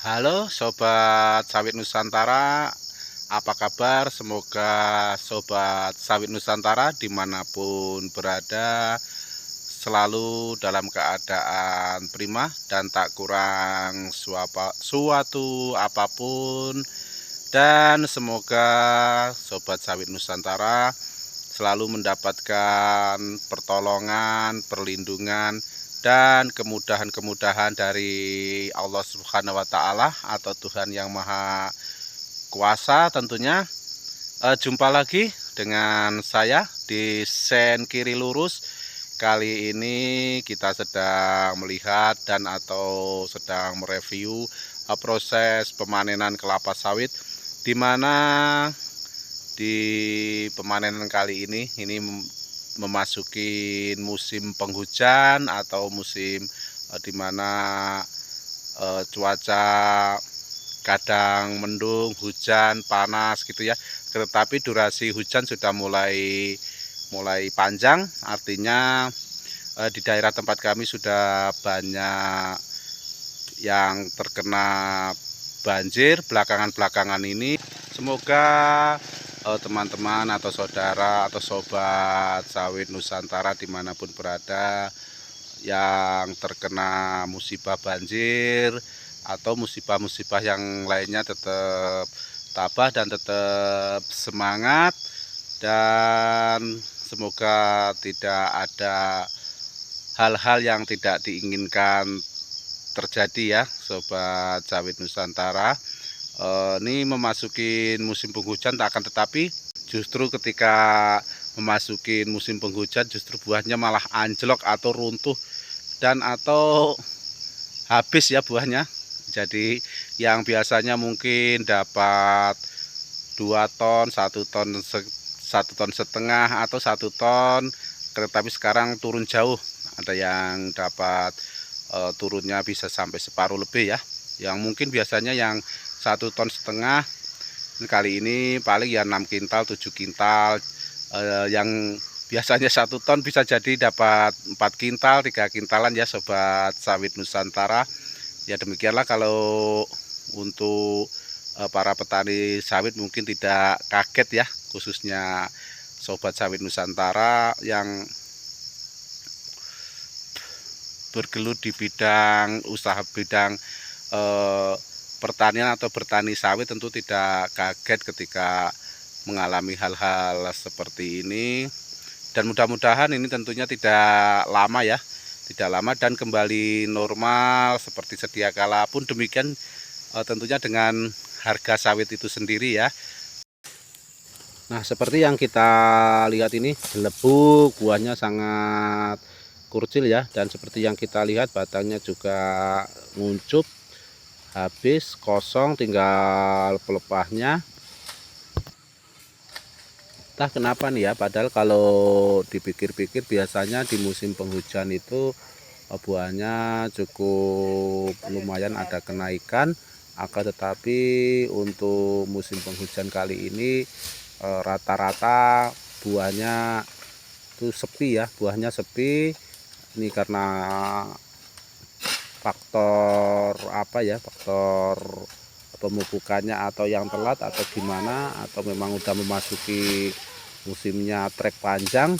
Halo Sobat Sawit Nusantara, apa kabar? Semoga Sobat Sawit Nusantara dimanapun berada selalu dalam keadaan prima dan tak kurang suatu apapun. Dan semoga Sobat Sawit Nusantara selalu mendapatkan pertolongan, perlindungan, dan kemudahan-kemudahan dari Allah Subhanahu wa Ta'ala atau Tuhan yang Maha Kuasa tentunya. Jumpa lagi dengan saya di Sen Kiri Lurus. Kali ini kita sedang melihat dan atau sedang mereview proses pemanenan kelapa sawit, di mana di pemanenan kali ini memasuki musim penghujan atau musim di mana cuaca kadang mendung, hujan, panas gitu ya. Tetapi durasi hujan sudah mulai panjang, artinya di daerah tempat kami sudah banyak yang terkena banjir belakangan-belakangan ini. Semoga teman-teman atau saudara atau sobat sawit Nusantara dimanapun berada yang terkena musibah banjir atau musibah-musibah yang lainnya tetap tabah dan tetap semangat, dan semoga tidak ada hal-hal yang tidak diinginkan terjadi ya Sobat Sawit Nusantara. Ini memasuki musim penghujan, tak akan tetapi justru ketika memasuki musim penghujan justru buahnya malah anjlok atau runtuh dan atau habis ya buahnya. Jadi yang biasanya mungkin dapat 2 ton, 1,5 ton atau 1 ton, tetapi sekarang turun jauh. Ada yang dapat turunnya bisa sampai separuh lebih ya. Yang mungkin biasanya yang 1,5 ton kali ini paling ya 6 kintal 7 kintal, yang biasanya 1 ton bisa jadi dapat 4 kintal 3 kintalan ya Sobat Sawit Nusantara. Ya demikianlah kalau untuk para petani sawit mungkin tidak kaget ya, khususnya Sobat Sawit Nusantara yang bergelut di bidang usaha bidang pertanian atau bertani sawit tentu tidak kaget ketika mengalami hal-hal seperti ini. Dan mudah-mudahan ini tentunya tidak lama ya, tidak lama dan kembali normal seperti sedia kala. Pun demikian tentunya dengan harga sawit itu sendiri ya. Nah, seperti yang kita lihat ini gelebuk, buahnya sangat kurcil ya, dan seperti yang kita lihat batangnya juga nguncup, habis kosong, tinggal pelepahnya. Entah kenapa nih ya, padahal kalau dipikir-pikir biasanya di musim penghujan itu buahnya cukup lumayan ada kenaikan, akan tetapi untuk musim penghujan kali ini rata-rata buahnya itu sepi ya, buahnya sepi. Ini karena faktor apa ya, faktor pemupukannya atau yang telat atau gimana, atau memang udah memasuki musimnya trek panjang.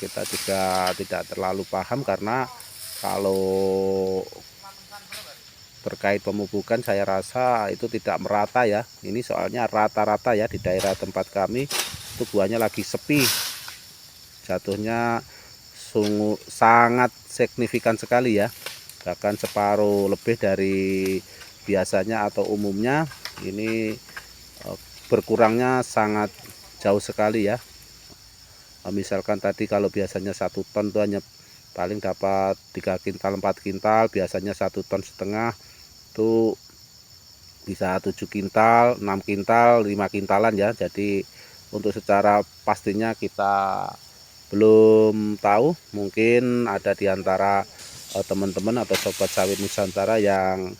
Kita juga tidak terlalu paham, karena kalau terkait pemupukan saya rasa itu tidak merata ya. Ini soalnya rata-rata ya di daerah tempat kami itu buahnya lagi sepi, jatuhnya sungguh sangat signifikan sekali ya, bahkan separuh lebih dari biasanya atau umumnya. Ini berkurangnya sangat jauh sekali ya. Misalkan tadi kalau biasanya 1 ton itu hanya paling dapat 3 kintal 4 kintal, biasanya 1,5 ton itu bisa 7 kintal 6 kintal 5 kintalan ya. Jadi untuk secara pastinya kita belum tahu. Mungkin ada di antara teman-teman atau sobat sawit Nusantara yang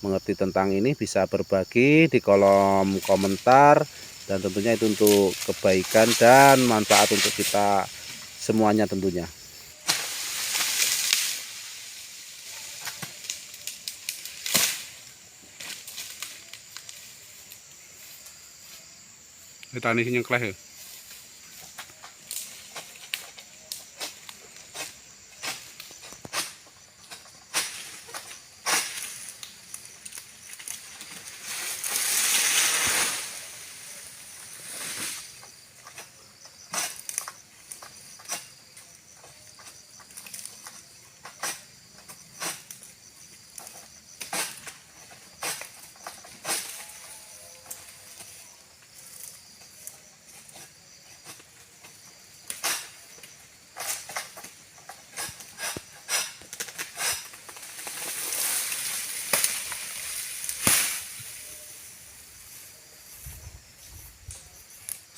mengerti tentang ini bisa berbagi di kolom komentar, dan tentunya itu untuk kebaikan dan manfaat untuk kita semuanya tentunya. Tani nyengkleh ya.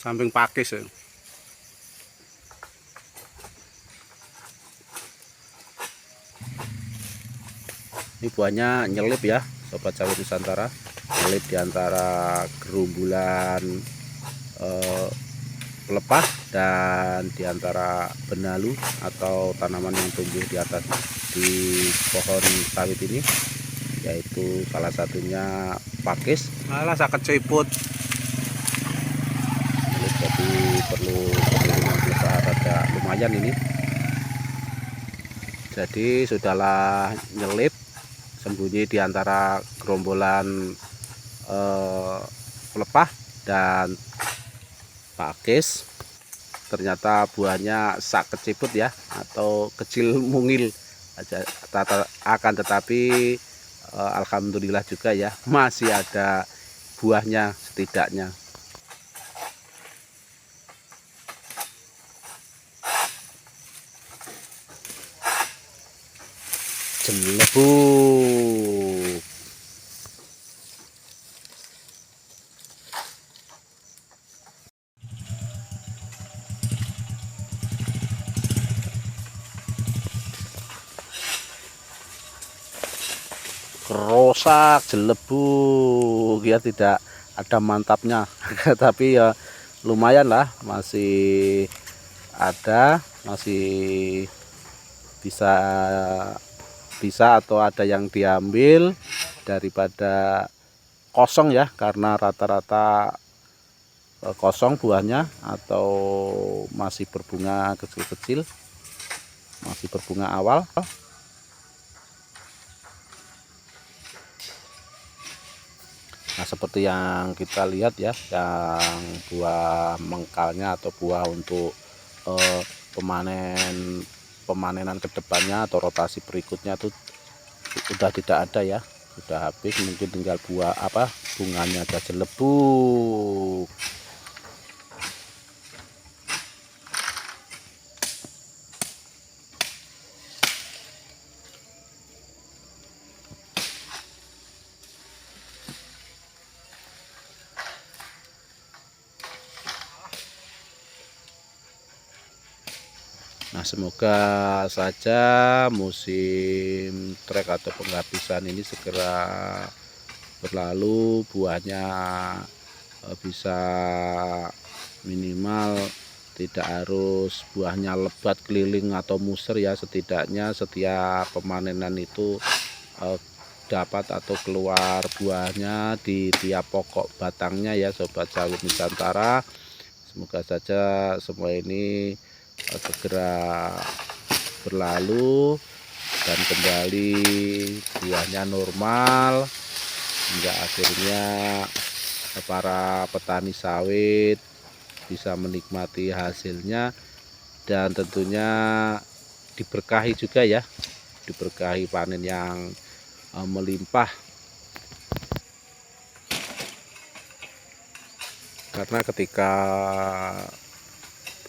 Samping pakis ya. Ini buahnya nyelip ya, sobat sawit Nusantara. Nyelip di antara gerumbulan pelepah dan di antara benalu atau tanaman yang tumbuh di atas di pohon sawit ini, yaitu salah satunya pakis. Malah sakit ciput. Jadi perlu usaha rada lumayan ini. Jadi sudahlah nyelip sembunyi di antara gerombolan pelepah dan pakis, ternyata buahnya sak keciput ya, atau kecil mungil aja. Akan tetapi alhamdulillah juga ya, masih ada buahnya setidaknya. Jelebuk. Kerosak, jelebuk ya, tidak ada mantapnya. Tapi ya lumayan lah, masih ada, masih bisa atau ada yang diambil daripada kosong ya, karena rata-rata kosong buahnya atau masih berbunga kecil-kecil, masih berbunga awal. Nah, seperti yang kita lihat ya, yang buah mengkalnya atau buah untuk pemanenan kedepannya atau rotasi berikutnya tuh sudah tidak ada ya, sudah habis. Mungkin tinggal buah bunganya aja jelebuk. Nah, semoga saja musim trek atau penghabisan ini segera berlalu, buahnya bisa minimal tidak harus buahnya lebat keliling atau muser ya, setidaknya setiap pemanenan itu dapat atau keluar buahnya di tiap pokok batangnya ya, sobat sawit Nusantara. Semoga saja semua ini segera berlalu dan kembali buahnya normal, hingga akhirnya para petani sawit bisa menikmati hasilnya dan tentunya diberkahi juga ya, diberkahi panen yang melimpah. Karena ketika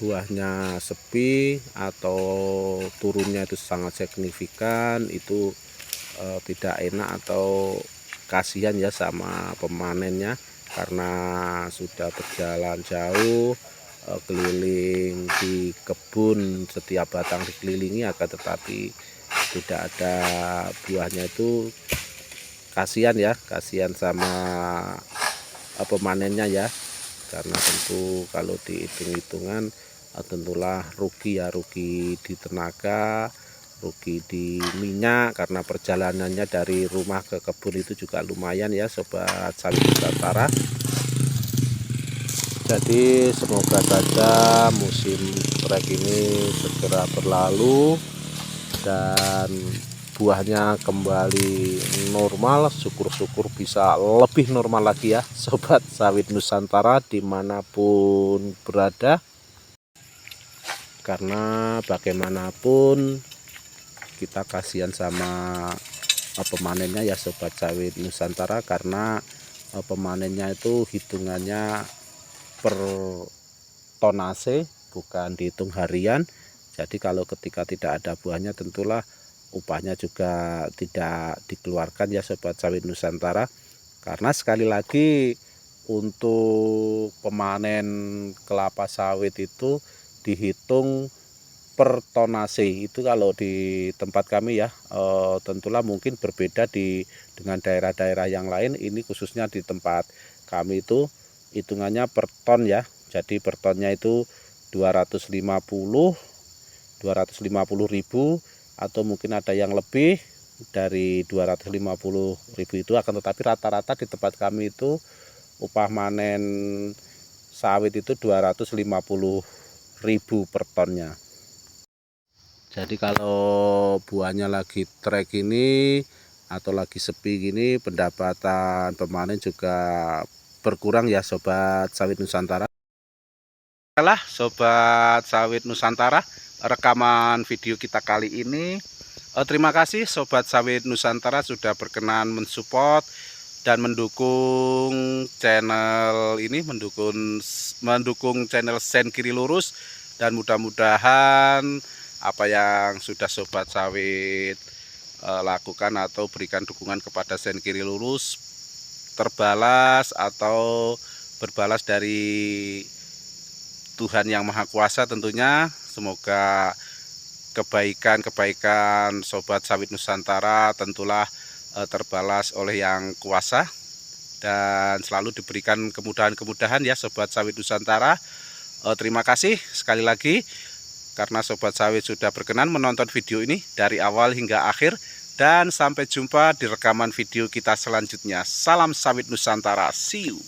buahnya sepi atau turunnya itu sangat signifikan, itu tidak enak atau kasihan ya sama pemanennya, karena sudah berjalan jauh keliling di kebun, setiap batang dikelilingi, akan tetapi tidak ada buahnya. Itu kasihan ya, kasihan sama pemanennya ya, karena tentu kalau dihitung-hitungan tentulah rugi ya, rugi di tenaga, rugi di minyak, karena perjalanannya dari rumah ke kebun itu juga lumayan ya, sobat sawit Nusantara. Jadi semoga saja musim trek ini segera berlalu dan buahnya kembali normal. Syukur-syukur bisa lebih normal lagi ya sobat sawit Nusantara dimanapun berada, karena bagaimanapun kita kasihan sama pemanennya ya sobat sawit Nusantara, karena pemanennya itu hitungannya per tonase, bukan dihitung harian. Jadi kalau ketika tidak ada buahnya tentulah upahnya juga tidak dikeluarkan ya sobat sawit Nusantara. Karena sekali lagi untuk pemanen kelapa sawit itu dihitung per tonase. Itu kalau di tempat kami ya, tentulah mungkin berbeda dengan daerah-daerah yang lain. Ini khususnya di tempat kami itu hitungannya per ton ya. Jadi per tonnya itu 250.000 atau mungkin ada yang lebih dari 250.000 itu. Akan tetapi rata-rata di tempat kami itu upah manen sawit itu 250.000 per tonnya. Jadi kalau buahnya lagi trek ini atau lagi sepi gini, pendapatan pemanen juga berkurang ya sobat sawit Nusantara. Baiklah sobat sawit Nusantara, rekaman video kita kali ini. Terima kasih sobat sawit Nusantara sudah berkenan mensupport dan mendukung channel ini, mendukung channel Sen Kiri Lurus, dan mudah-mudahan apa yang sudah sobat sawit lakukan atau berikan dukungan kepada Sen Kiri Lurus terbalas atau berbalas dari Tuhan Yang Maha Kuasa tentunya. Semoga kebaikan sobat sawit Nusantara tentulah terbalas oleh Yang Kuasa dan selalu diberikan kemudahan-kemudahan ya sobat sawit Nusantara. Terima kasih sekali lagi karena sobat sawit sudah berkenan menonton video ini dari awal hingga akhir, dan sampai jumpa di rekaman video kita selanjutnya. Salam sawit Nusantara, see you.